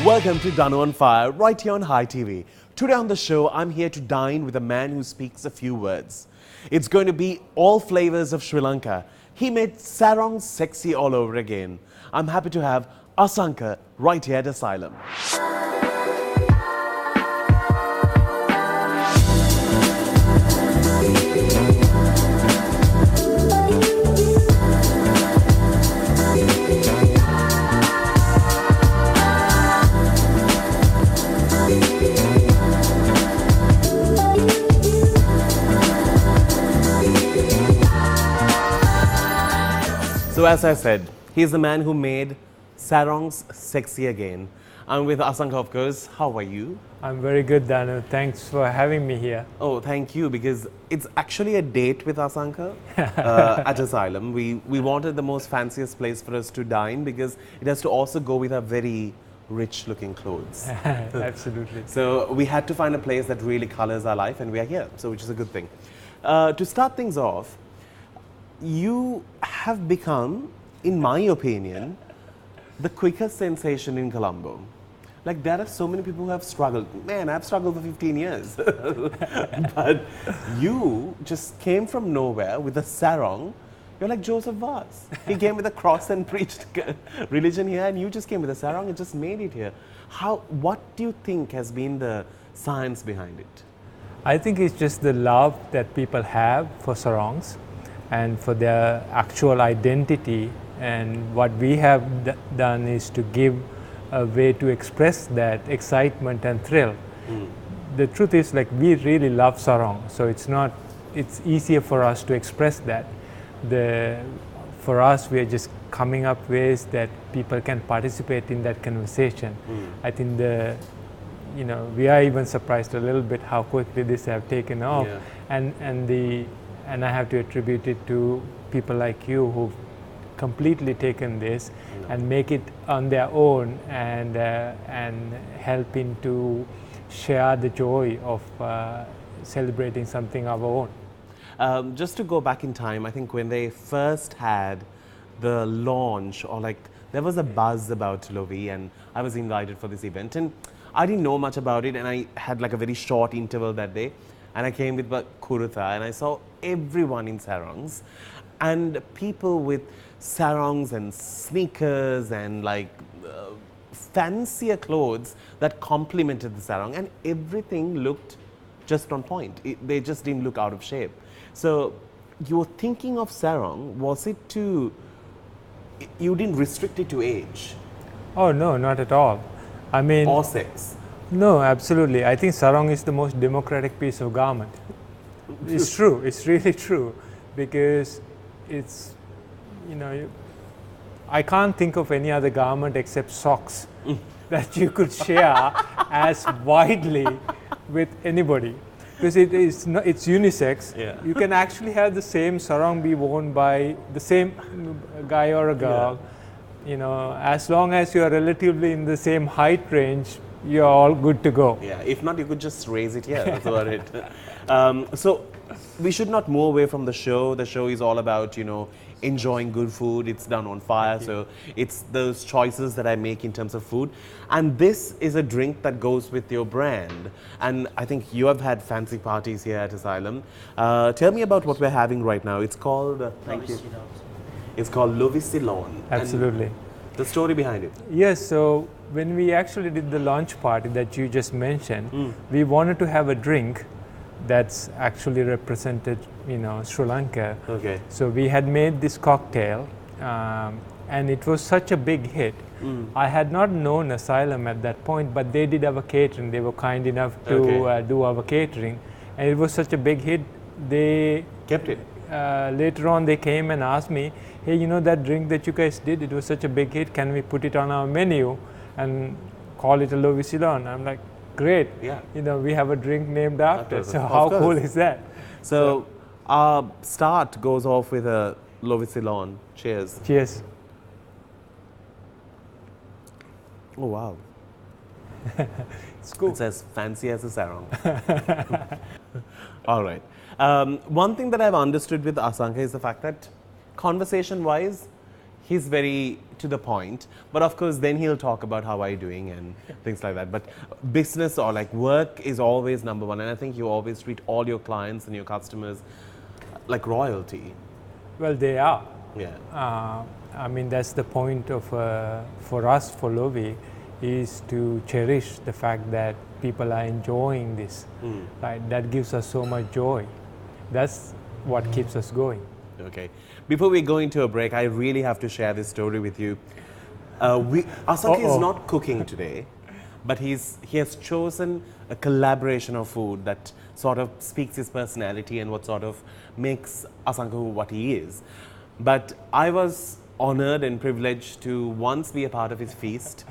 Welcome to Danu on Fire, right here on High TV. Today on the show, I'm here to dine with a man who speaks a few words. It's going to be all flavors of Sri Lanka. He made sarong sexy all over again. I'm happy to have Asanka right here at Asylum. So as I said, he's the man who made sarongs sexy again. I'm with Asanka, of course. How are you? I'm very good, Danu. Thanks for having me here. Oh, thank you, because it's actually a date with Asanka at Asylum. We wanted the most fanciest place for us to dine because it has to also go with our very rich-looking clothes. Absolutely. So we had to find a place that really colors our life, and we are here, so which is a good thing. To start things off, you have become, in my opinion, the quickest sensation in Colombo. Like, there are so many people who have struggled. Man, I've struggled for 15 years. But you just came from nowhere with a sarong. You're like Joseph Vaz. He came with a cross and preached religion here, and you just came with a sarong and just made it here. What do you think has been the science behind it? I think it's just the love that people have for sarongs and for their actual identity, and what we have done is to give a way to express that excitement and thrill. The truth is, like, we really love sarong, so it's easier for us to express that. For us, we are just coming up ways that people can participate in that conversation. I think we are even surprised a little bit how quickly this have taken off, and I have to attribute it to people like you who've completely taken this and make it on their own and helping to share the joy of celebrating something of our own. Just to go back in time, I think when they first had the launch, or like there was a buzz about Lovi, and I was invited for this event, and I didn't know much about it, and I had like a very short interval that day. And I came with Kurutha, and I saw everyone in sarongs, and people with sarongs and sneakers and like fancier clothes that complemented the sarong, and everything looked just on point. They just didn't look out of shape. So your thinking of sarong, was it you didn't restrict it to age? Oh no, not at all. I mean, or sex? No, absolutely. I think sarong is the most democratic piece of garment. It's true. It's really true, because it's, I can't think of any other garment except socks that you could share as widely with anybody, because it's unisex. Yeah. You can actually have the same sarong be worn by the same guy or a girl. Yeah. As long as you are relatively in the same height range, you're all good to go. Yeah, if not, you could just raise it here. That's about it. So we should not move away from the show. The show is all about, enjoying good food. It's Done on Fire. So it's those choices that I make in terms of food. And this is a drink that goes with your brand. And I think you have had fancy parties here at Asylum. Tell me about what we're having right now. It's called, thank you. It's called Lovi Ceylon. Absolutely. And the story behind it. Yes, so when we actually did the launch party that you just mentioned, we wanted to have a drink that's actually represented, Sri Lanka. Okay. So we had made this cocktail, and it was such a big hit. I had not known Asylum at that point, but they did our catering. They were kind enough to do our catering, and it was such a big hit. They kept it. Later on, they came and asked me, hey, that drink that you guys did, it was such a big hit, can we put it on our menu and call it a Lovi Ceylon? I'm like, great. Yeah. We have a drink named after. So how cool is that? So our start goes off with a Lovi Ceylon. Cheers. Cheers. Oh, wow. It's cool. It's as fancy as a sarong. All right. One thing that I've understood with Asanka is the fact that conversation-wise, He's very to the point, but of course then he'll talk about how are you doing and things like that. But business or like work is always number one, and I think you always treat all your clients and your customers like royalty. Well, they are. Yeah. I mean, that's the point of for us, for Lovi, is to cherish the fact that people are enjoying this. Right? That gives us so much joy. That's what keeps us going. Okay. Before we go into a break, I really have to share this story with you. Asanka is not cooking today, but he has chosen a collaboration of food that sort of speaks his personality and what sort of makes Asanka what he is. But I was honored and privileged to once be a part of his feast.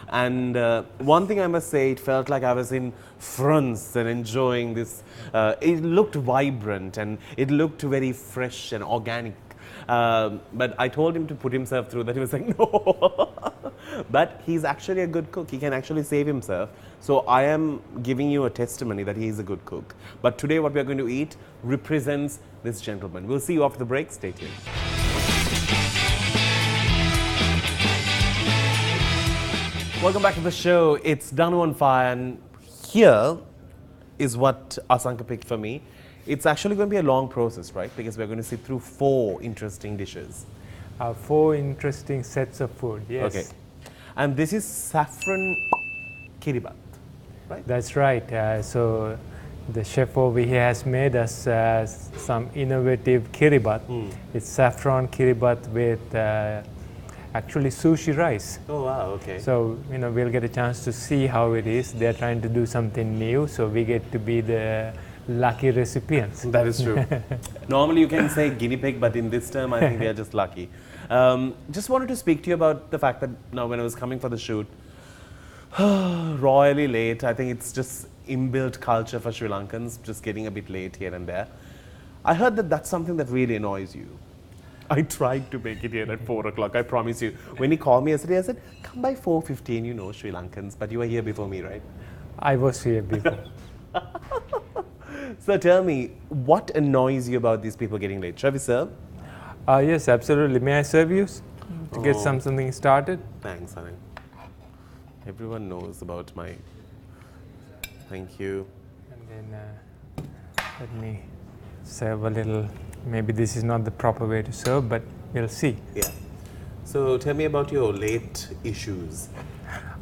And one thing I must say, it felt like I was in France and enjoying this. It looked vibrant and it looked very fresh and organic. But I told him to put himself through that. He was like, no. But he's actually a good cook. He can actually save himself. So I am giving you a testimony that he is a good cook. But today what we are going to eat represents this gentleman. We'll see you after the break. Stay tuned. Welcome back to the show. It's Danu on Fire, and here is what Asanka picked for me. It's actually going to be a long process, right? Because we're going to sit through 4 interesting dishes. 4 interesting sets of food, yes. Okay. And this is saffron kiribat, right? That's right. So the chef over here has made us some innovative kiribat. It's saffron kiribat with actually sushi rice. Oh wow, okay. So, we'll get a chance to see how it is. They're trying to do something new, so we get to be the lucky recipients. That is true. Normally you can say guinea pig, but in this term I think we are just lucky. Just wanted to speak to you about the fact that now when I was coming for the shoot, royally late. I think it's just inbuilt culture for Sri Lankans, just getting a bit late here and there. I heard that that's something that really annoys you. I tried to make it here at 4 o'clock, I promise you. When he called me yesterday, I said, come by 4:15, you know, Sri Lankans, but you were here before me, right? I was here before. So tell me, what annoys you about these people getting late? Shall we serve? Yes, absolutely. May I serve you to get something started? Thanks, honey. Everyone knows about my... Thank you. And then let me serve a little. Maybe this is not the proper way to serve, but we'll see. Yeah. So tell me about your late issues.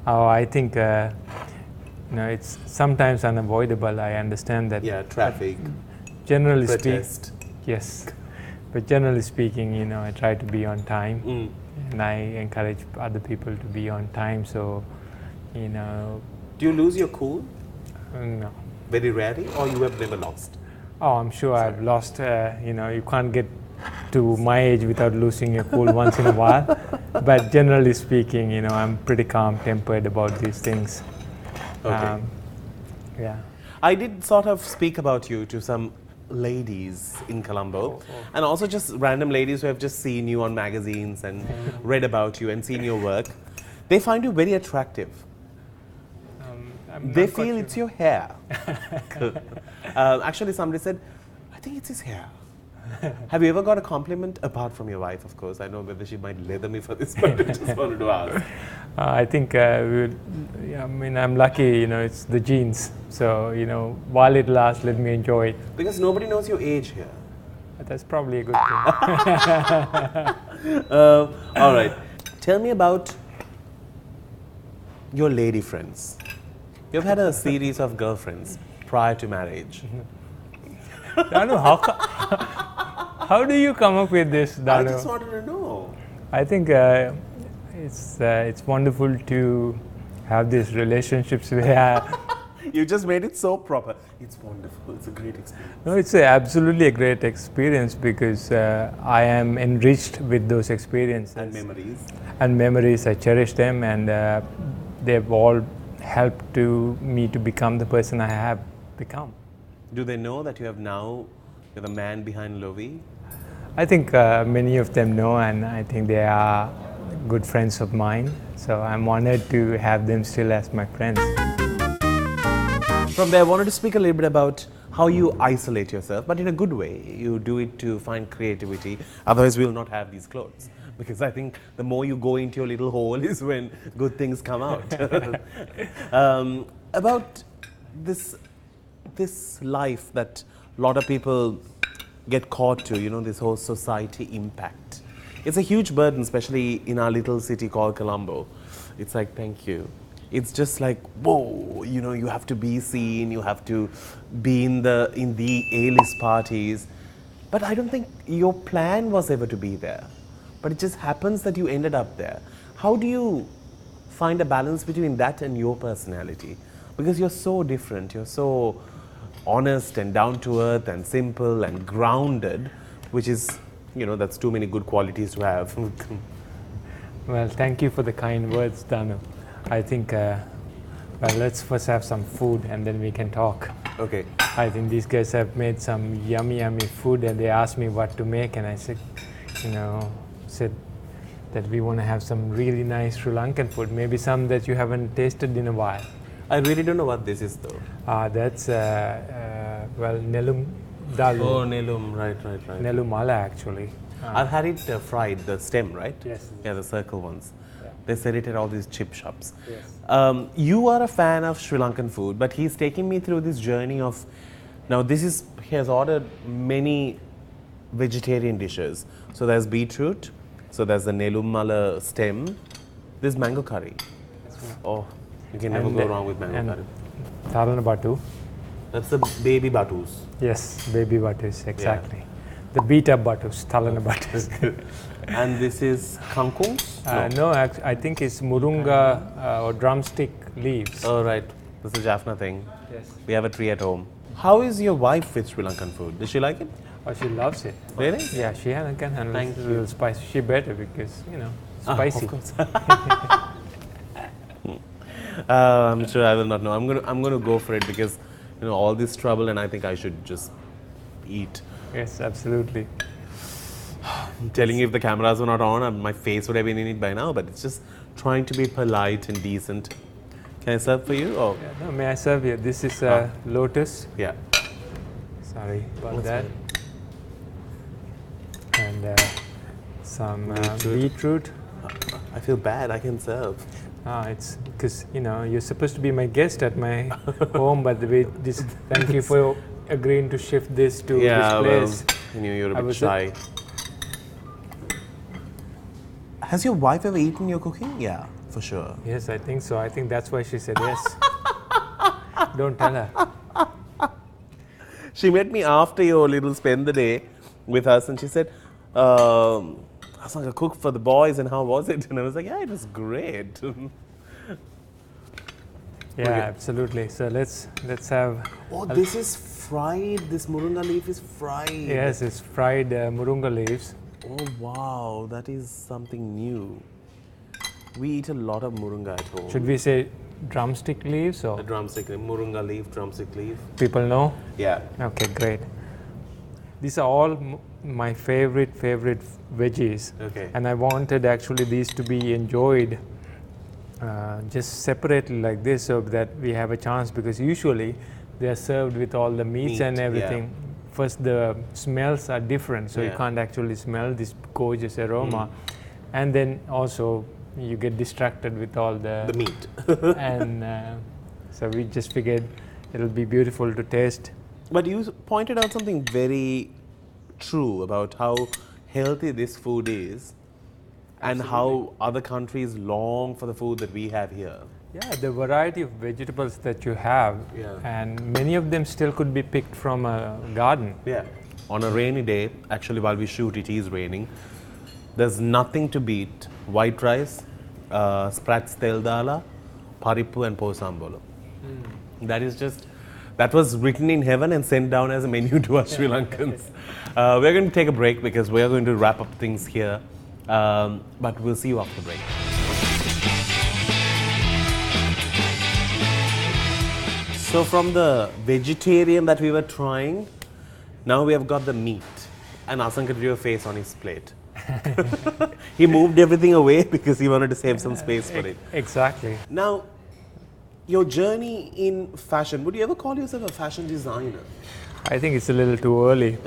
Oh, I think it's sometimes unavoidable. I understand that. Yeah, traffic. Generally protest. Yes. But generally speaking, I try to be on time, and I encourage other people to be on time. So, Do you lose your cool? No. Very rarely, or you have never lost? Oh, I'm sure I've lost. You can't get to my age without losing your cool once in a while. But generally speaking, I'm pretty calm-tempered about these things. Okay. Yeah. I did sort of speak about you to some ladies in Colombo, and also just random ladies who have just seen you on magazines and read about you and seen your work. They find you very attractive. They feel it's your hair. Actually, somebody said, I think it's his hair. Have you ever got a compliment, apart from your wife, of course? I know whether she might leather me for this, but I just wanted to ask. I think, I'm lucky, it's the genes. So, while it lasts, let me enjoy it. Because nobody knows your age here. That's probably a good thing. All right. Tell me about your lady friends. You've had a series of girlfriends prior to marriage. Danu, how do you come up with this, Danu? I just wanted to know. I think it's wonderful to have these relationships where... You just made it so proper. It's wonderful. It's a great experience. No, it's absolutely a great experience because I am enriched with those experiences. And memories. And memories, I cherish them, and they've all helped me to become the person I have become. Do they know that you're the man behind Lovi? I think many of them know, and I think they are good friends of mine. So I'm honored to have them still as my friends. From there, I wanted to speak a little bit about how you isolate yourself, but in a good way. You do it to find creativity, otherwise we'll not have these clothes. because I think the more you go into your little hole is when good things come out. About this life that a lot of people get caught to, you know, this whole society impact. It's a huge burden, especially in our little city called Colombo. It's like, thank you. It's just like, whoa, you know, you have to be seen, you have to be in the A-list parties. But I don't think your plan was ever to be there. But it just happens that you ended up there. How do you find a balance between that and your personality? Because you're so different, you're so honest and down to earth and simple and grounded, which is, you know, that's too many good qualities to have. Well, thank you for the kind words, Danu. I think, well, let's first have some food and then we can talk. Okay. I think these guys have made some yummy, yummy food, and they asked me what to make, and I said, said that we want to have some really nice Sri Lankan food, maybe some that you haven't tasted in a while. I really don't know what this is though. That's, well, Nelum Dalu. Oh, Nelum, right. Nelum Mala, actually. I've had it fried, the stem, right? Yes. Yeah, the circle ones. Yeah. They sell it at all these chip shops. Yes. You are a fan of Sri Lankan food, but he's taking me through this journey of, now he has ordered many vegetarian dishes. So there's beetroot, so there's the Nelum Mala stem, there's mango curry. Oh, you can never go wrong with mango curry. Tharana Batu. That's the baby batus. Yes, baby batus, exactly. The beat up batus, Thalana batus. And this is kangkungs? No, I think it's murunga or drumstick leaves. Oh, right. This is a Jaffna thing. Yes. We have a tree at home. How is your wife with Sri Lankan food? Does she like it? Oh, she loves it. Really? Yeah, she can handle Thank a little spicy. She better because, spicy. Of course. I'm sure I will not know. I'm gonna go for it because, all this trouble, and I think I should just eat. Yes, absolutely. I'm telling you, if the cameras were not on, my face would have been in it by now, but it's just trying to be polite and decent. Can I serve for you? Oh. Yeah, no, may I serve you? This is lotus. Yeah. Sorry about that. Fine. And some beetroot. I feel bad. I can serve. It's because, you're supposed to be my guest at my home, but thank you for agreeing to shift this to this place. Well, I knew you were a bit shy. Has your wife ever eaten your cooking? Yeah, for sure. Yes, I think so. I think that's why she said yes. Don't tell her. She met me after your little spend the day with us, and she said, Asanka, cook for the boys, and how was it? And I was like, yeah, it was great. Yeah, absolutely. So let's have. Oh, this is fried. This murunga leaf is fried. Yes, it's fried murunga leaves. Oh wow, that is something new. We eat a lot of murunga at home. Should we say drumstick leaves or? A drumstick, murunga leaf, drumstick leaf. People know? Yeah. Okay, great. These are all my favorite veggies. Okay. And I wanted actually these to be enjoyed just separately like this, so that we have a chance, because usually they are served with all the meats and everything. Yeah. First, the smells are different, so you can't actually smell this gorgeous aroma. And then also you get distracted with all the meat. And so we just figured it'll be beautiful to taste. But you pointed out something very true about how healthy this food is. And how other countries long for the food that we have here. Yeah, the variety of vegetables that you have, and many of them still could be picked from a garden. Yeah. On a rainy day, actually while we shoot, it is raining. There's nothing to beat white rice, sprats tel dala, parippu and posambolo. That was written in heaven and sent down as a menu to us Sri Lankans. We're going to take a break because we are going to wrap up things here. But we'll see you after the break. So from the vegetarian that we were trying, now we have got the meat. And Asanka drew a face on his plate. He moved everything away because he wanted to save some space for it. Exactly. Now, your journey in fashion, would you ever call yourself a fashion designer? I think it's a little too early.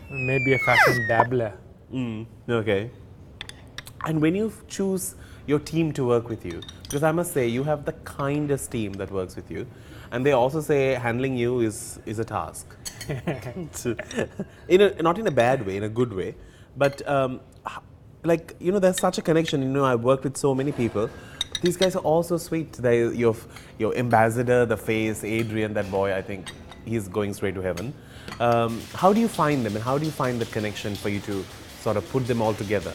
Maybe a fashion dabbler. Okay. And when you choose your team to work with you, because I must say you have the kindest team that works with you, and they also say handling you is a task. Not in a bad way, in a good way, but like there's such a connection. I've worked with so many people. These guys are all so sweet. Your ambassador, the face, Adrian, that boy. I think he's going straight to heaven. How do you find them, and how do you find that connection for you to sort of put them all together?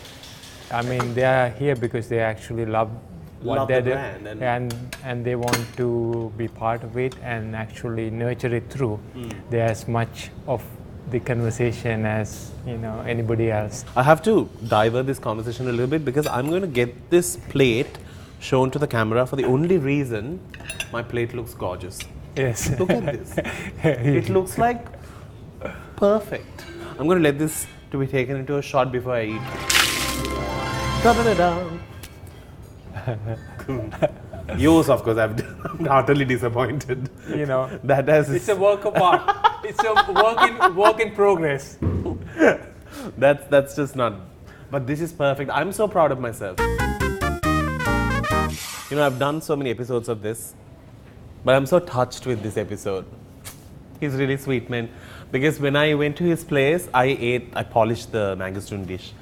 I mean, they are here because they actually love what they do, and they want to be part of it and actually nurture it through. They're as much of the conversation as anybody else. I have to divert this conversation a little bit because I'm going to get this plate shown to the camera for the only reason my plate looks gorgeous. Yes. Look at this. It looks like perfect. I'm going to let this to be taken into a shot before I eat. Da-da-da-da. Yours, of course, I'm utterly disappointed. That has. It's a work of art. It's a work in progress. That's just not. But this is perfect. I'm so proud of myself. I've done so many episodes of this, but I'm so touched with this episode. He's really sweet, man. Because when I went to his place, I polished the mangosteen dish.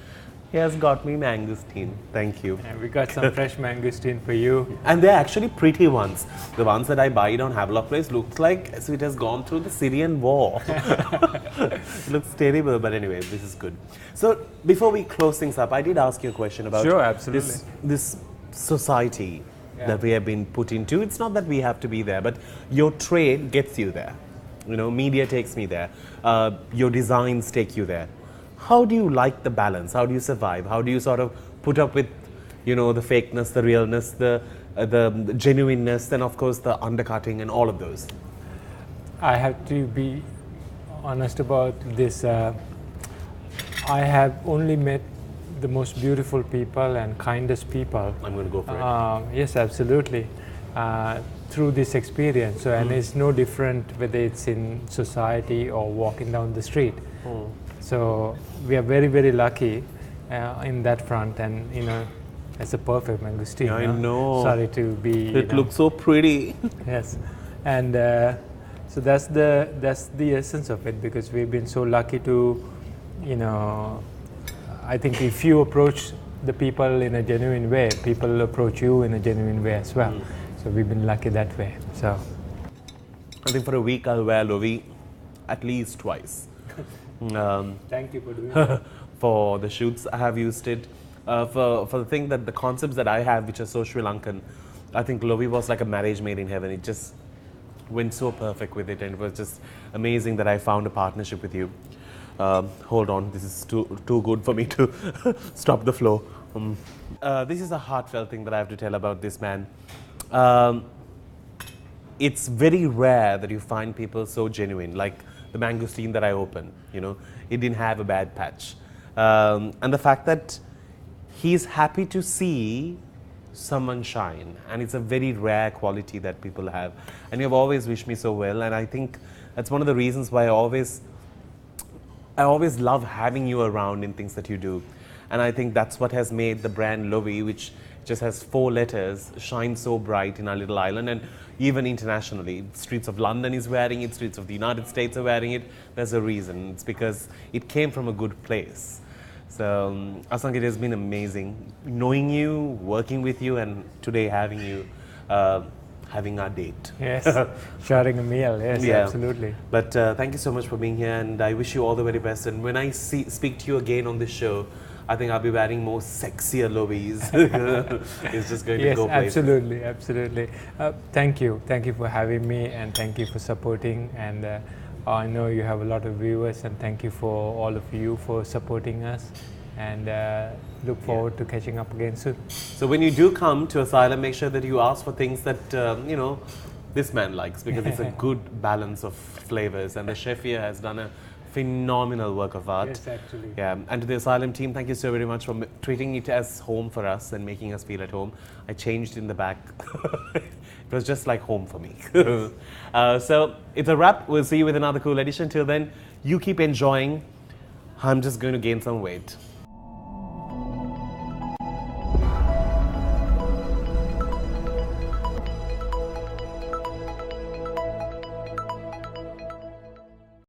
He has got me mangosteen. Thank you. And we got some fresh mangosteen for you. And they're actually pretty ones. The ones that I buy on Havelock Place looks like as if it has gone through the Syrian war. It looks terrible, but anyway, this is good. So before we close things up, I did ask you a question about sure, absolutely. This society that we have been put into. It's not that we have to be there, but your trade gets you there. Media takes me there. Your designs take you there. How do you like the balance? How do you survive? How do you sort of put up with, the fakeness, the realness, the genuineness, and of course the undercutting and all of those? I have to be honest about this. I have only met the most beautiful people and kindest people. I'm going to go for it. Yes, absolutely. Through this experience. So, and it's no different whether it's in society or walking down the street. So we are very, very lucky in that front, and it's a perfect mangosteen. I know. Sorry to be. It looks so pretty. Yes, and so that's the essence of it, because we've been so lucky to, I think if you approach the people in a genuine way, people approach you in a genuine way as well. So we've been lucky that way. So I think for a week I'll wear Lovi at least twice. Thank you for doing that. For the shoots I have used it. For the thing that the concepts that I have, which are so Sri Lankan, I think Lovi was like a marriage made in heaven. It just went so perfect with it, and it was just amazing that I found a partnership with you. Hold on, this is too good for me to stop the flow. This is a heartfelt thing that I have to tell about this man. It's very rare that you find people so genuine, like the mangosteen that I opened. It didn't have a bad patch, and the fact that he's happy to see someone shine, and it's a very rare quality that people have. And you've always wished me so well, and I think that's one of the reasons why I always love having you around in things that you do. And I think that's what has made the brand Lovi, which just has 4 letters, shine so bright in our little island, and even internationally. Streets of London is wearing it, streets of the United States are wearing it. There's a reason. It's because it came from a good place. So, Asanka, it has been amazing knowing you, working with you, and today having you, having our date. Yes, sharing a meal. Yes, yeah. Absolutely. But thank you so much for being here, and I wish you all the very best. And when I speak to you again on this show, I think I'll be wearing more sexier Lovis. It's just going to go places. Absolutely, absolutely. Thank you for having me, and thank you for supporting. And I know you have a lot of viewers, and thank you for all of you for supporting us. And look forward to catching up again soon. So when you do come to Asylum, make sure that you ask for things that this man likes, because it's a good balance of flavors, and the chef here has done a phenomenal work of art. Yes, actually. Yeah, and to the Asylum team, thank you so very much for treating it as home for us and making us feel at home. I changed in the back. It was just like home for me. So it's a wrap. We'll see you with another cool edition. Till then, you keep enjoying. I'm just going to gain some weight.